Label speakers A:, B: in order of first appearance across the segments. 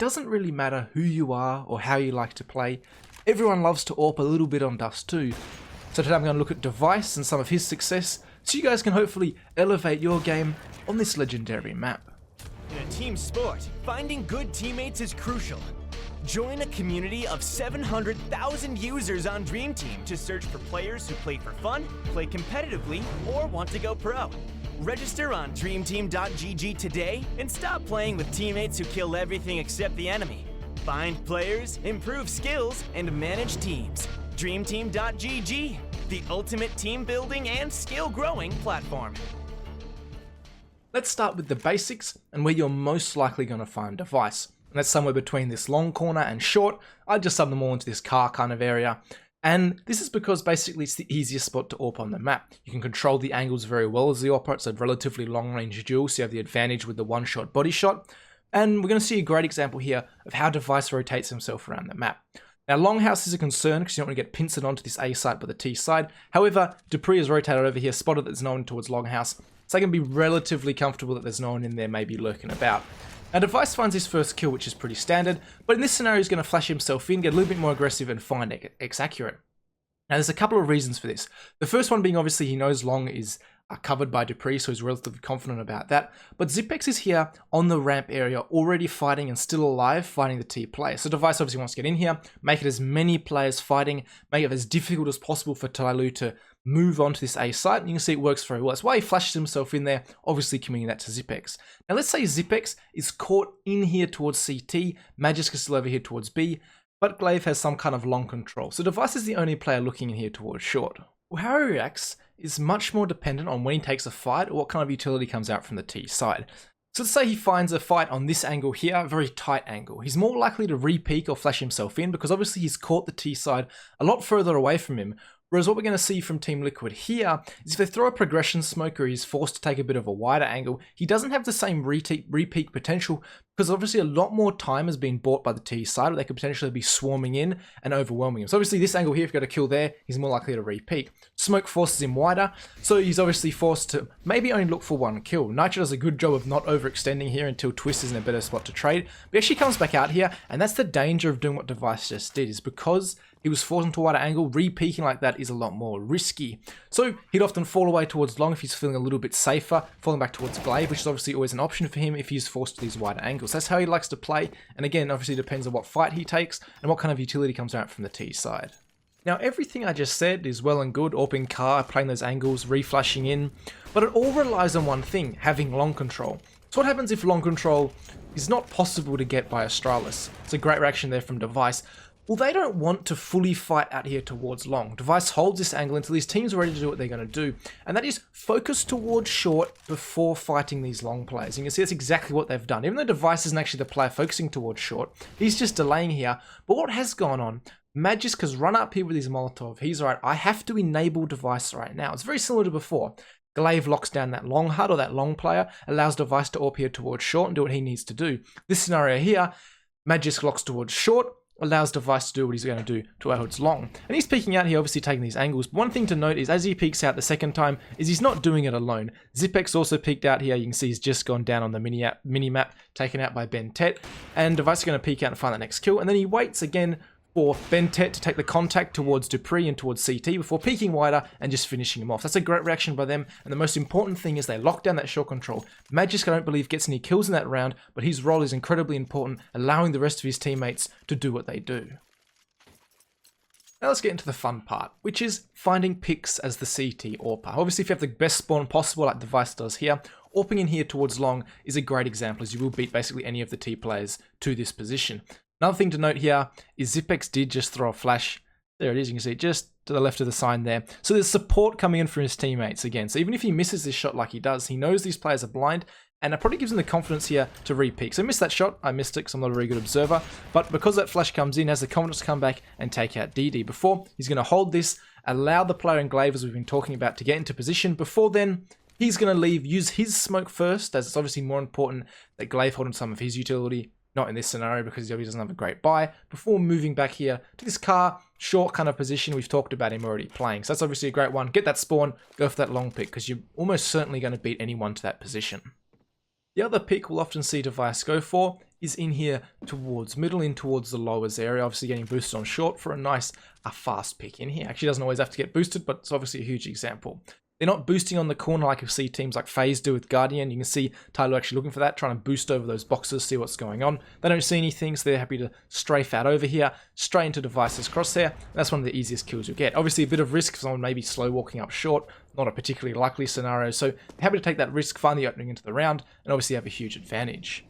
A: doesn't really matter who you are or how you like to play. Everyone loves to AWP a little bit on Dust too. So today I'm going to look at Dev1ce and some of his success, so you guys can hopefully elevate your game on this legendary map.
B: In a team sport, finding good teammates is crucial. Join a community of 700,000 users on DreamTeam to search for players who play for fun, play competitively, or want to go pro. Register on DreamTeam.gg today and stop playing with teammates who kill everything except the enemy. Find players, improve skills, and manage teams. DreamTeam.gg, the ultimate team building and skill growing platform.
A: Let's start with the basics and where you're most likely going to find Dev1ce. And that's somewhere between this long corner and short. I just sub them all into this car kind of area. And this is because basically it's the easiest spot to AWP on the map. You can control the angles very well as the AWPer. It's a relatively long range duel, so you have the advantage with the one-shot body shot. And we're going to see a great example here of how Dev1ce rotates himself around the map. Now, Longhouse is a concern because you don't want to get pincered onto this A side by the T side. However, Dupreeh is rotated over here, spotted that there's no one towards Longhouse. So I can be relatively comfortable that there's no one in there maybe lurking about. Now, Dev1ce finds his first kill, which is pretty standard, but in this scenario, he's going to flash himself in, get a little bit more aggressive, and find X accurate. Now, there's a couple of reasons for this. The first one being, obviously, he knows Long is covered by Dupreeh, so he's relatively confident about that. But Zipex is here on the ramp area, already fighting and still alive, fighting the T player. So Dev1ce obviously wants to get in here, make it as many players fighting, make it as difficult as possible for Tyloo to move on to this A site, and you can see it works very well. That's why he flashes himself in there, obviously committing that to Zipex. Now let's say Zipex is caught in here towards CT, Magisk is still over here towards B, but glaive has some kind of long control. So Dev1ce is the only player looking in here towards short. Well, how he reacts is much more dependent on when he takes a fight or what kind of utility comes out from the T side. So let's say he finds a fight on this angle here, a very tight angle. He's more likely to re-peek or flash himself in because obviously he's caught the T side a lot further away from him. Whereas what we're going to see from Team Liquid here is if they throw a progression smoke or he's forced to take a bit of a wider angle, he doesn't have the same re-peek potential because obviously a lot more time has been bought by the T side where they could potentially be swarming in and overwhelming him. So obviously this angle here, if you've got a kill there, he's more likely to re-peek. Smoke forces him wider, so he's obviously forced to maybe only look for one kill. Nitro does a good job of not overextending here until Twist is in a better spot to trade. But he actually comes back out here, and that's the danger of doing what Dev1ce just did, is because he was forced into a wider angle, re-peeking like that is a lot more risky. So he'd often fall away towards Long if he's feeling a little bit safer, falling back towards glaive, which is obviously always an option for him if he's forced to these wider angles. That's how he likes to play, and again, obviously depends on what fight he takes and what kind of utility comes out from the T side. Now, everything I just said is well and good, AWPing car, playing those angles, re-flashing in, but it all relies on one thing, having long control. So what happens if long control is not possible to get by Astralis? It's a great reaction there from Dev1ce. Well, they don't want to fully fight out here towards long. Dev1ce holds this angle until his team's ready to do what they're going to do, and that is focus towards short before fighting these long players. And you can see that's exactly what they've done. Even though Dev1ce isn't actually the player focusing towards short, he's just delaying here. But what has gone on? Magisk has run up here with his Molotov. He's right, I have to enable Dev1ce right now. It's very similar to before. glaive locks down that long HUD or that long player, allows Dev1ce to AWP here towards short and do what he needs to do. This scenario here, Magisk locks towards short, allows Dev1ce to do what he's going to do to its long. And he's peeking out here, obviously taking these angles. But one thing to note is as he peeks out the second time, is he's not doing it alone. Zipex also peeked out here. You can see he's just gone down on the mini-map, taken out by BenTet. And Dev1ce is going to peek out and find that next kill. And then he waits again for BenTet to take the contact towards Dupreeh and towards CT before peeking wider and just finishing him off. That's a great reaction by them, and the most important thing is they lock down that short control. Magisk, I don't believe, gets any kills in that round, but his role is incredibly important, allowing the rest of his teammates to do what they do. Now let's get into the fun part, which is finding picks as the CT AWPer. Obviously, if you have the best spawn possible, like Dev1ce does here, AWPing in here towards long is a great example, as you will beat basically any of the T players to this position. Another thing to note here is Zipex did just throw a flash. There it is, you can see it just to the left of the sign there. So there's support coming in from his teammates again. So even if he misses this shot like he does, he knows these players are blind, and it probably gives him the confidence here to re-peek. So I missed that shot, I missed it because I'm not a very good observer, but because that flash comes in, has the confidence to come back and take out DD. Before, he's going to hold this, allow the player in glaive, as we've been talking about, to get into position. Before then, he's going to leave, use his smoke first, as it's obviously more important that glaive hold on some of his utility. Not in this scenario because he doesn't have a great buy, before moving back here to this car, short kind of position. We've talked about him already playing. So that's obviously a great one. Get that spawn, go for that long pick, because you're almost certainly going to beat anyone to that position. The other pick we'll often see Dev1ce go for is in here towards middle, in towards the lowers area, obviously getting boosted on short for a nice, fast pick in here. Actually doesn't always have to get boosted, but it's obviously a huge example. They're not boosting on the corner like you see teams like FaZe do with Guardian. You can see Tyler actually looking for that, trying to boost over those boxes, see what's going on. They don't see anything, so they're happy to strafe out over here, straight into Dev1ce's crosshair. That's one of the easiest kills you'll get. Obviously a bit of risk, someone maybe slow walking up short, not a particularly likely scenario, so happy to take that risk, find the opening into the round, and obviously have a huge advantage.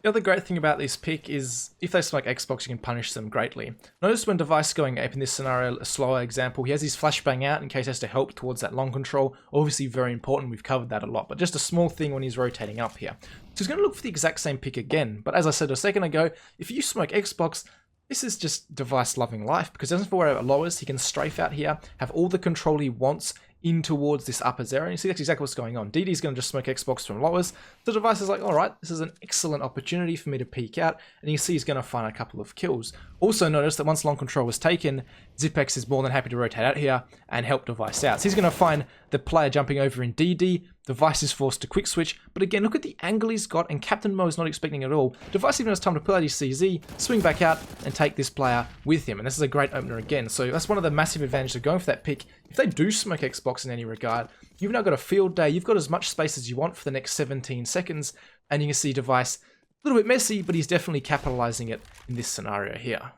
A: The other great thing about this pick is if they smoke Xbox, you can punish them greatly. Notice when Dev1ce going ape in this scenario, a slower example, he has his flashbang out in case he has to help towards that long control. Obviously very important, we've covered that a lot, but just a small thing when he's rotating up here. So he's going to look for the exact same pick again, but as I said a second ago, if you smoke Xbox, this is just Dev1ce loving life, because he doesn't have to worry about lowers, he can strafe out here, have all the control he wants in towards this uppers area. And you see that's exactly what's going on. DD's going to just smoke Xbox from lowers. So Dev1ce is like, alright, this is an excellent opportunity for me to peek out. And you see he's going to find a couple of kills. Also notice that once long control was taken, Zipex is more than happy to rotate out here and help Dev1ce out. So he's going to find the player jumping over in DD. Dev1ce is forced to quick switch. But again, look at the angle he's got, and Captain Mo is not expecting it at all. Dev1ce even has time to pull out his CZ, swing back out, and take this player with him. And this is a great opener again. So that's one of the massive advantages of going for that pick. If they do smoke Xbox in any regard, you've now got a field day. You've got as much space as you want for the next 17 seconds. And you can see Dev1ce, a little bit messy, but he's definitely capitalizing it in this scenario here.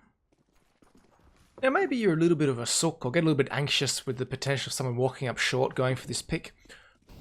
A: Now maybe you're a little bit of a sook or get a little bit anxious with the potential of someone walking up short going for this pick.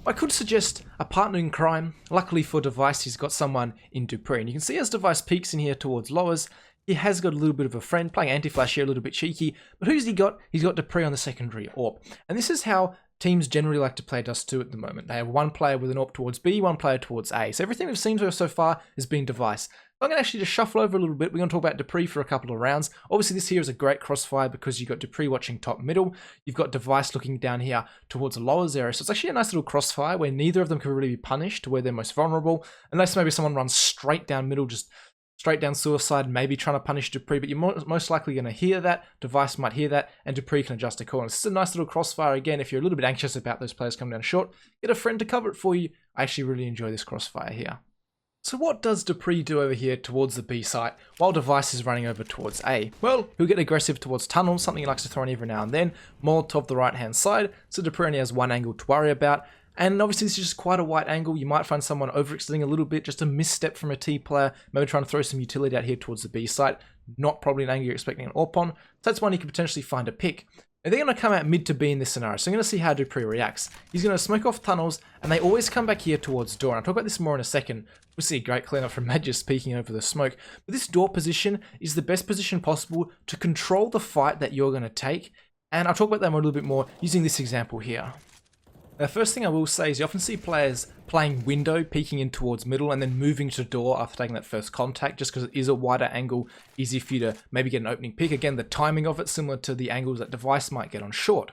A: I could suggest a partner in crime. Luckily for Dev1ce, he's got someone in Dupreeh. And you can see as Dev1ce peeks in here towards lowers, he has got a little bit of a friend, playing anti-flash here, a little bit cheeky. But who's he got? He's got Dupreeh on the secondary AWP. And this is how teams generally like to play Dust 2 at the moment. They have one player with an AWP towards B, one player towards A. So everything we've seen so far has been Dev1ce. I'm going to actually just shuffle over a little bit. We're going to talk about Dupreeh for a couple of rounds. Obviously, this here is a great crossfire because you've got Dupreeh watching top middle. You've got Dev1ce looking down here towards the lowers area. So it's actually a nice little crossfire where neither of them can really be punished to where they're most vulnerable. Unless maybe someone runs straight down middle, just straight down suicide, maybe trying to punish Dupreeh. But you're most likely going to hear that. Dev1ce might hear that, and Dupreeh can adjust a corner. This is a nice little crossfire. Again, if you're a little bit anxious about those players coming down short, get a friend to cover it for you. I actually really enjoy this crossfire here. So what does Dupreeh do over here towards the B site while Dev1ce is running over towards A? Well, he'll get aggressive towards tunnels, something he likes to throw in every now and then. Molotov the right hand side, so Dupreeh only has one angle to worry about. And obviously this is just quite a wide angle. You might find someone overextending a little bit, just a misstep from a T player, maybe trying to throw some utility out here towards the B site. Not probably an angle you're expecting an AWP on. So that's one you could potentially find a pick. And they're going to come out mid to B in this scenario, so I'm going to see how Dupreeh reacts. He's going to smoke off tunnels, and they always come back here towards door. And I'll talk about this more in a second. We'll see a great cleanup from Magis peeking over the smoke. But this door position is the best position possible to control the fight that you're going to take. And I'll talk about that a little bit more using this example here. Now, first thing I will say is you often see players playing window, peeking in towards middle, and then moving to door after taking that first contact, just because it is a wider angle, easy for you to maybe get an opening pick. Again, the timing of it similar to the angles that Dev1ce might get on short.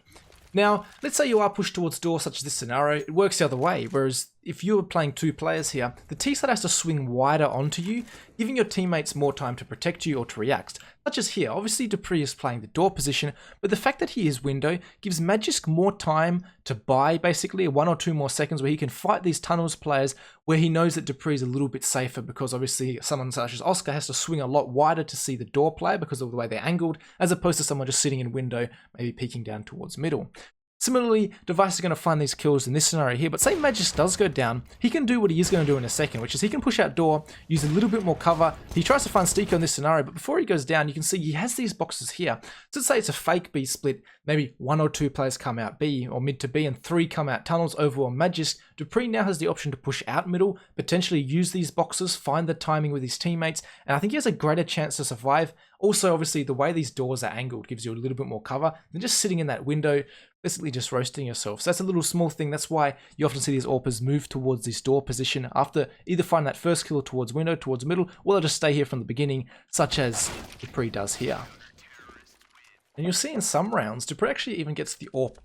A: Now, let's say you are pushed towards door, such as this scenario, it works the other way, whereas if you were playing two players here, the T side has to swing wider onto you, giving your teammates more time to protect you or to react. Such as here, obviously Dupreeh is playing the door position, but the fact that he is window gives Magisk more time to buy, basically, 1 or 2 more seconds where he can fight these tunnels players where he knows that Dupreeh is a little bit safer because obviously someone such as Oscar has to swing a lot wider to see the door player because of the way they're angled, as opposed to someone just sitting in window, maybe peeking down towards middle. Similarly, Dev1ce is going to find these kills in this scenario here, but say Magis does go down, he can do what he is going to do in a second, which is he can push out door, use a little bit more cover. He tries to find Steeko in this scenario, but before he goes down, you can see he has these boxes here. So let's say it's a fake B split, maybe 1 or 2 players come out B, or mid to B, and 3 come out tunnels over on Magis. Dupreeh now has the option to push out middle, potentially use these boxes, find the timing with his teammates, and I think he has a greater chance to survive. Also, obviously, the way these doors are angled gives you a little bit more cover than just sitting in that window, basically just roasting yourself. So that's a little small thing. That's why you often see these AWPers move towards this door position after either find that first kill towards window, towards middle, or they'll just stay here from the beginning, such as Dupreeh does here. And you'll see in some rounds, Dupreeh actually even gets the AWP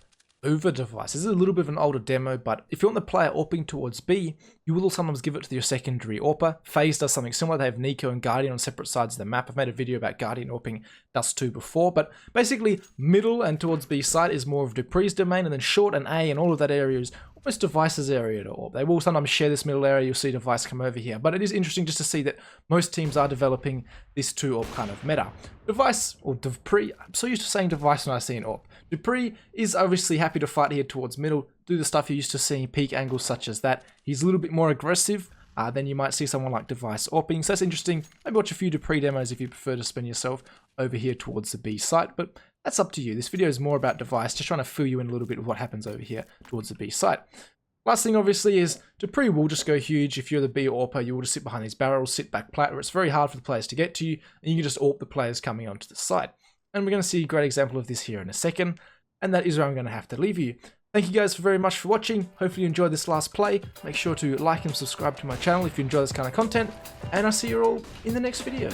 A: over Dev1ce. This is a little bit of an older demo, but if you want the player AWPing towards B, you will sometimes give it to your secondary AWPer. FaZe does something similar. They have Nico and Guardian on separate sides of the map. I've made a video about Guardian AWPing Dust 2 before, but basically middle and towards B side is more of Dupreeh's domain, and then short and A and all of that area is most devices area to AWP. They will sometimes share this middle area, you'll see device come over here, but it is interesting just to see that most teams are developing this 2 AWP kind of meta. Device, or Dupreeh, I'm so used to saying device when I see an AWP. Dupreeh is obviously happy to fight here towards middle, do the stuff you're used to seeing, peak angles such as that. He's a little bit more aggressive than you might see someone like Device AWPing, so that's interesting. Maybe watch a few Dupreeh demos if you prefer to spend yourself over here towards the B site, but that's up to you. This video is more about Device, just trying to fill you in a little bit of what happens over here towards the B site. Last thing obviously is Dupreeh will just go huge. If you're the B AWPer, you will just sit behind these barrels, sit back plat, where it's very hard for the players to get to you, and you can just AWP the players coming onto the site. And we're going to see a great example of this here in a second, and that is where I'm going to have to leave you. Thank you guys very much for watching. Hopefully you enjoyed this last play. Make sure to like and subscribe to my channel if you enjoy this kind of content, and I'll see you all in the next video.